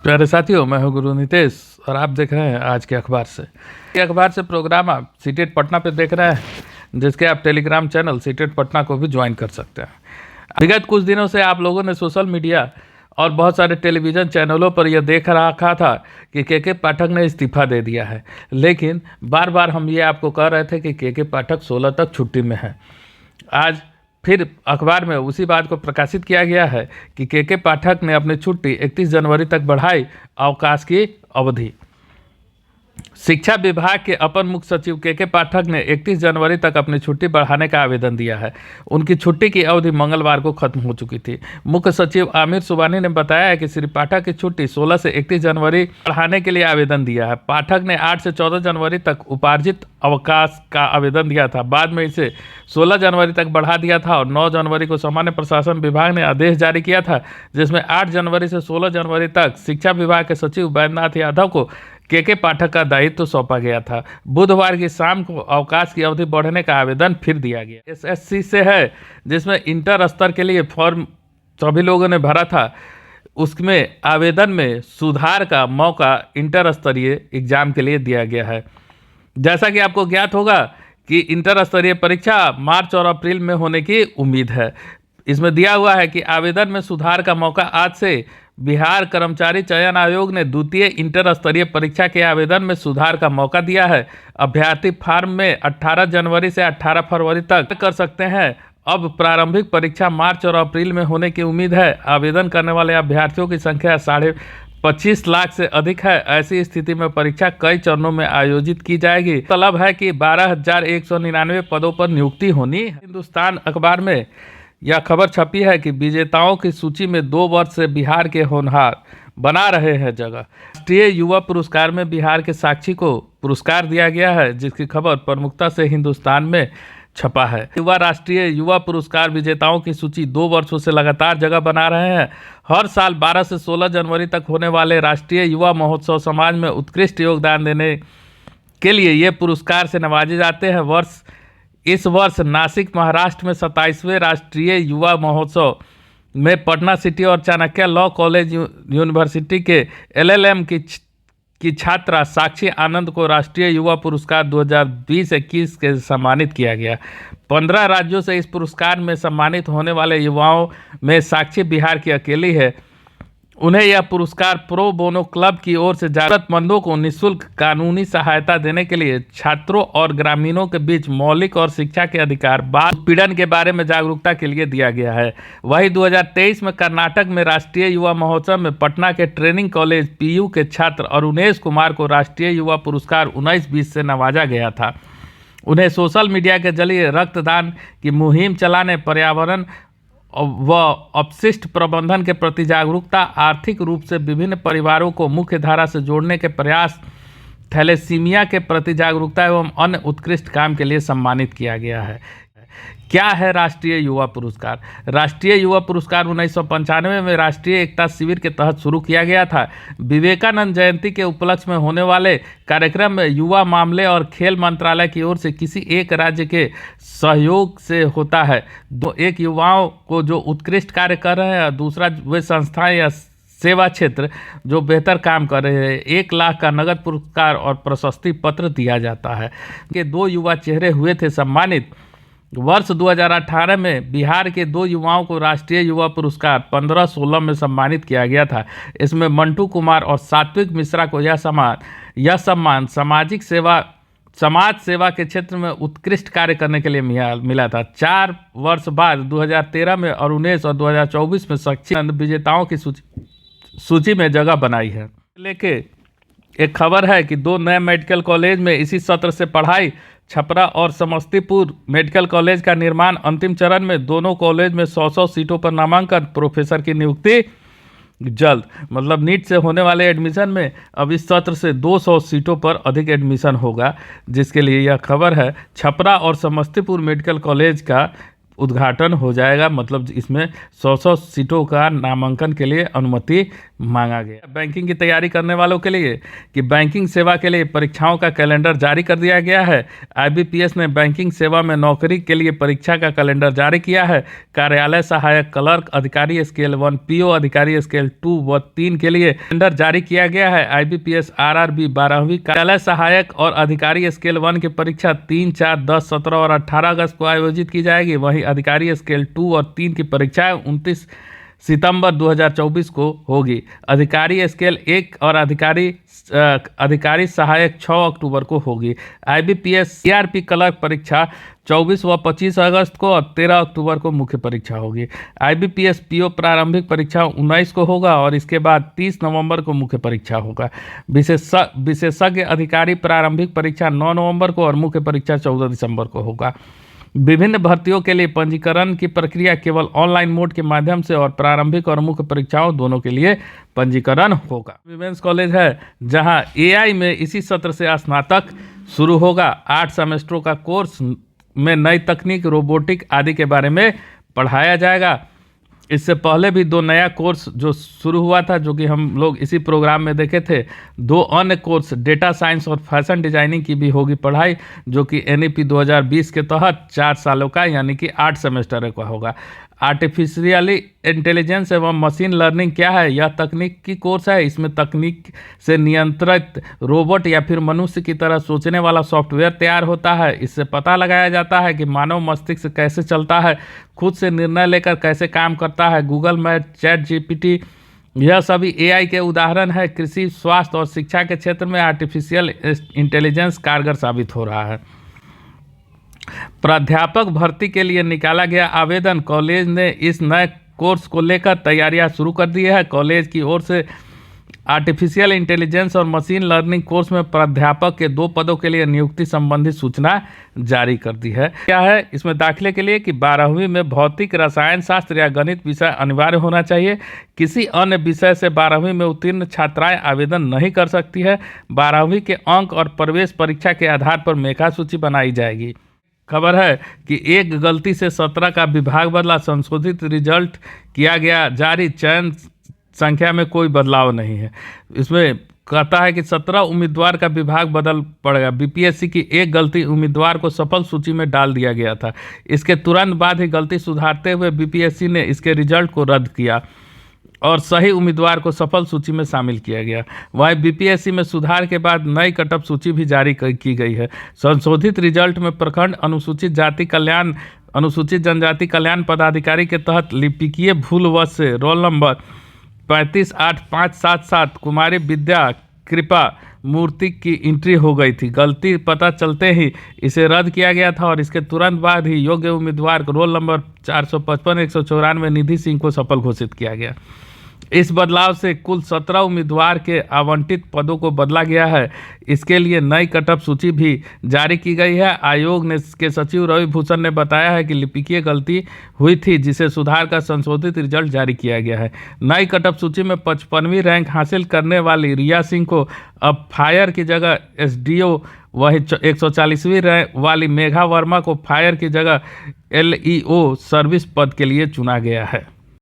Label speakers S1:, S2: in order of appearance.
S1: प्यारे साथियों, मैं हूं गुरु नितेश और आप देख रहे हैं आज के अखबार से। ये अखबार से प्रोग्राम आप सीटेट पटना पे देख रहे हैं, जिसके आप टेलीग्राम चैनल सीटेट पटना को भी ज्वाइन कर सकते हैं। विगत कुछ दिनों से आप लोगों ने सोशल मीडिया और बहुत सारे टेलीविज़न चैनलों पर यह देख रखा था कि के पाठक ने इस्तीफा दे दिया है, लेकिन बार बार हम ये आपको कह रहे थे कि के पाठक 16 तक छुट्टी में है। आज फिर अखबार में उसी बात को प्रकाशित किया गया है कि के पाठक ने अपनी छुट्टी 31 जनवरी तक बढ़ाई अवकाश की अवधि। शिक्षा विभाग के अपर मुख्य सचिव के पाठक ने 31 जनवरी तक अपनी छुट्टी बढ़ाने का आवेदन दिया है। उनकी छुट्टी की अवधि मंगलवार को खत्म हो चुकी थी। मुख्य सचिव आमिर सुबानी ने बताया है कि श्री पाठक की छुट्टी 16 से 31 जनवरी बढ़ाने के लिए आवेदन दिया है। पाठक ने 8 से 14 जनवरी तक उपार्जित अवकाश का आवेदन दिया था, बाद में इसे 16 जनवरी तक बढ़ा दिया था और 9 जनवरी को सामान्य प्रशासन विभाग ने आदेश जारी किया था, जिसमें 8 जनवरी से 16 जनवरी तक शिक्षा विभाग के सचिव बैद्यनाथ यादव को के पाठक का दायित्व सौंपा गया था। बुधवार की शाम को अवकाश की अवधि बढ़ने का आवेदन फिर दिया गया। एसएससी से है, जिसमें इंटर स्तर के लिए फॉर्म सभी लोगों ने भरा था। उसमें आवेदन में सुधार का मौका इंटर स्तरीय एग्जाम के लिए दिया गया है। जैसा कि आपको ज्ञात होगा कि इंटर स्तरीय परीक्षा मार्च और अप्रैल में होने की उम्मीद है। इसमें दिया हुआ है कि आवेदन में सुधार का मौका आज से बिहार कर्मचारी चयन आयोग ने द्वितीय इंटर स्तरीय परीक्षा के आवेदन में सुधार का मौका दिया है। अभ्यर्थी फॉर्म में 18 जनवरी से 18 फरवरी तक कर सकते हैं। अब प्रारंभिक परीक्षा मार्च और अप्रैल में होने की उम्मीद है। आवेदन करने वाले अभ्यर्थियों की संख्या 25 लाख से अधिक है। ऐसी स्थिति में परीक्षा कई चरणों में आयोजित की जाएगी। तलब है कि 12,199 पदों पर नियुक्ति होनी है। हिंदुस्तान अखबार में यह खबर छपी है कि विजेताओं की सूची में 2 वर्ष से बिहार के होनहार बना रहे हैं जगह। राष्ट्रीय युवा पुरस्कार में बिहार के साक्षी को पुरस्कार दिया गया है, जिसकी खबर प्रमुखता से हिंदुस्तान में छपा है। राष्ट्रीय युवा पुरस्कार विजेताओं की सूची 2 वर्षों से लगातार जगह बना रहे हैं। हर साल 12 से 16 जनवरी तक होने वाले राष्ट्रीय युवा महोत्सव समाज में उत्कृष्ट योगदान देने के लिए ये पुरस्कार से नवाजे जाते हैं। इस वर्ष नासिक महाराष्ट्र में 27वें राष्ट्रीय युवा महोत्सव में पटना सिटी और चाणक्य लॉ कॉलेज यूनिवर्सिटी के LLM की छात्रा साक्षी आनंद को राष्ट्रीय युवा पुरस्कार 2020-21 के सम्मानित किया गया। 15 राज्यों से इस पुरस्कार में सम्मानित होने वाले युवाओं में साक्षी बिहार की अकेली है। उन्हें यह पुरस्कार प्रो बोनो क्लब की ओर से जरूरतमंदों को निःशुल्क कानूनी सहायता देने के लिए छात्रों और ग्रामीणों के बीच मौलिक और शिक्षा के अधिकार बाल उत्पीड़न के बारे में जागरूकता के लिए दिया गया है। वहीं 2023 में कर्नाटक में राष्ट्रीय युवा महोत्सव में पटना के ट्रेनिंग कॉलेज PU के छात्र अरुणेश कुमार को राष्ट्रीय युवा पुरस्कार 19-20 से नवाजा गया था। उन्हें सोशल मीडिया के जरिए रक्तदान की मुहिम चलाने, पर्यावरण व अपशिष्ट प्रबंधन के प्रति जागरूकता, आर्थिक रूप से विभिन्न परिवारों को मुख्य धारा से जोड़ने के प्रयास, थैलेसीमिया के प्रति जागरूकता एवं अन्य उत्कृष्ट काम के लिए सम्मानित किया गया है। क्या है राष्ट्रीय युवा पुरस्कार? राष्ट्रीय युवा पुरस्कार 1995 में राष्ट्रीय एकता शिविर के तहत शुरू किया गया था। विवेकानंद जयंती के उपलक्ष्य में होने वाले कार्यक्रम में युवा मामले और खेल मंत्रालय की ओर से किसी एक राज्य के सहयोग से होता है। एक युवाओं को जो उत्कृष्ट कार्य कर रहे हैं, दूसरा वे संस्थाएं या सेवा क्षेत्र जो बेहतर काम कर रहे हैं। 1 लाख का नगद पुरस्कार और प्रशस्ति पत्र दिया जाता है। के 2 युवा चेहरे हुए थे सम्मानित। वर्ष 2018 में बिहार के 2 युवाओं को राष्ट्रीय युवा पुरस्कार 15-16 में सम्मानित किया गया था। इसमें मंटू कुमार और सात्विक मिश्रा को यह सम्मान समाज सेवा के क्षेत्र में उत्कृष्ट कार्य करने के लिए मिला था। 4 वर्ष बाद 2013 में अरुणेश और 2024 में साक्षी विजेताओं की सूची में जगह बनाई है। लेके एक खबर है कि 2 नए मेडिकल कॉलेज में इसी सत्र से पढ़ाई। छपरा और समस्तीपुर मेडिकल कॉलेज का निर्माण अंतिम चरण में। दोनों कॉलेज में 100 सीटों पर नामांकन, प्रोफेसर की नियुक्ति जल्द। मतलब नीट से होने वाले एडमिशन में अब इस सत्र से 200 सीटों पर अधिक एडमिशन होगा, जिसके लिए यह खबर है। छपरा और समस्तीपुर मेडिकल कॉलेज का उद्घाटन हो जाएगा। मतलब इसमें 100 सीटों का नामांकन के लिए अनुमति मांगा गया। बैंकिंग की तैयारी करने वालों के लिए कि बैंकिंग सेवा के लिए परीक्षाओं का कैलेंडर जारी कर दिया गया है। IBPS ने बैंकिंग सेवा में नौकरी के लिए परीक्षा का कैलेंडर जारी किया है। कार्यालय सहायक क्लर्क अधिकारी स्केल 1, PO अधिकारी स्केल 2 व 3 के लिए कैलेंडर जारी किया गया है। IBPS RRB 12वीं कार्यालय सहायक और अधिकारी स्केल 1 की परीक्षा 3, 4, 10, 17 और 18 अगस्त को आयोजित की जाएगी। वहीं अधिकारी स्केल 2 और 3 की परीक्षाएं 29 सितंबर 2024 को होगी। अधिकारी स्केल 1 और अधिकारी सहायक 6 अक्टूबर को होगी। IBPS CRP क्लर्क परीक्षा 24 व 25 अगस्त को और 13 अक्टूबर को मुख्य परीक्षा होगी। IBPS PO प्रारंभिक परीक्षा 19 को होगा और इसके बाद 30 नवंबर को मुख्य परीक्षा होगा। विशेषज्ञ अधिकारी प्रारंभिक परीक्षा 9 नवंबर को और मुख्य परीक्षा 14 दिसंबर को होगा। विभिन्न भर्तियों के लिए पंजीकरण की प्रक्रिया केवल ऑनलाइन मोड के माध्यम से और प्रारंभिक और मुख्य परीक्षाओं दोनों के लिए पंजीकरण होगा। विमेंस कॉलेज है जहां AI में इसी सत्र से स्नातक शुरू होगा। 8 सेमेस्टरों का कोर्स में नई तकनीक, रोबोटिक आदि के बारे में पढ़ाया जाएगा। इससे पहले भी 2 नया कोर्स जो शुरू हुआ था, जो कि हम लोग इसी प्रोग्राम में देखे थे। 2 अन्य कोर्स डेटा साइंस और फैशन डिजाइनिंग की भी होगी पढ़ाई, जो कि NEP 2020 के तहत 4 सालों का यानी कि 8 सेमेस्टर का होगा। आर्टिफिशियली इंटेलिजेंस एवं मशीन लर्निंग क्या है? यह तकनीक की कोर्स है। इसमें तकनीक से नियंत्रित रोबोट या फिर मनुष्य की तरह सोचने वाला सॉफ्टवेयर तैयार होता है। इससे पता लगाया जाता है कि मानव मस्तिष्क कैसे चलता है, खुद से निर्णय लेकर कैसे काम करता है। गूगल मैप, ChatGPT यह सभी AI के उदाहरण है। कृषि, स्वास्थ्य और शिक्षा के क्षेत्र में आर्टिफिशियल इंटेलिजेंस कारगर साबित हो रहा है। प्राध्यापक भर्ती के लिए निकाला गया आवेदन। कॉलेज ने इस नए कोर्स को लेकर तैयारियां शुरू कर दी है। कॉलेज की ओर से आर्टिफिशियल इंटेलिजेंस और मशीन लर्निंग कोर्स में प्राध्यापक के 2 पदों के लिए नियुक्ति संबंधी सूचना जारी कर दी है। क्या है इसमें दाखिले के लिए कि 12वीं में भौतिक, रसायन शास्त्र या गणित विषय अनिवार्य होना चाहिए। किसी अन्य विषय से 12वीं में उत्तीर्ण छात्राएं आवेदन नहीं कर सकती है। 12वीं के अंक और प्रवेश परीक्षा के आधार पर मेधा सूची बनाई जाएगी। खबर है कि एक गलती से 17 का विभाग बदला, संशोधित रिजल्ट किया गया जारी, चयन संख्या में कोई बदलाव नहीं है। इसमें कहता है कि 17 उम्मीदवार का विभाग बदल पड़ेगा। BPSC की एक गलती उम्मीदवार को सफल सूची में डाल दिया गया था। इसके तुरंत बाद ही गलती सुधारते हुए BPSC ने इसके रिजल्ट को रद्द किया और सही उम्मीदवार को सफल सूची में शामिल किया गया। वहीं BPSC में सुधार के बाद नई कटअप सूची भी जारी की गई है। संशोधित रिजल्ट में प्रखंड अनुसूचित जनजाति कल्याण पदाधिकारी के तहत लिपिकीय भूलवश से रोल नंबर 358577 कुमारी विद्या कृपा मूर्ति की एंट्री हो गई थी। गलती पता चलते ही इसे रद्द किया गया था और इसके तुरंत बाद ही योग्य उम्मीदवार को रोल नंबर 455-194 निधि सिंह को सफल घोषित किया गया। इस बदलाव से कुल 17 उम्मीदवार के आवंटित पदों को बदला गया है। इसके लिए नई कटअप सूची भी जारी की गई है। आयोग के सचिव रवि भूषण ने बताया है कि लिपिकीय गलती हुई थी, जिसे सुधार का संशोधित रिजल्ट जारी किया गया है। नई कटअप सूची में 55वीं रैंक हासिल करने वाली रिया सिंह को अब फायर की जगह SDO, वहीं 140वीं रैंक वाली मेघा वर्मा को फायर की जगह LEO सर्विस पद के लिए चुना गया है।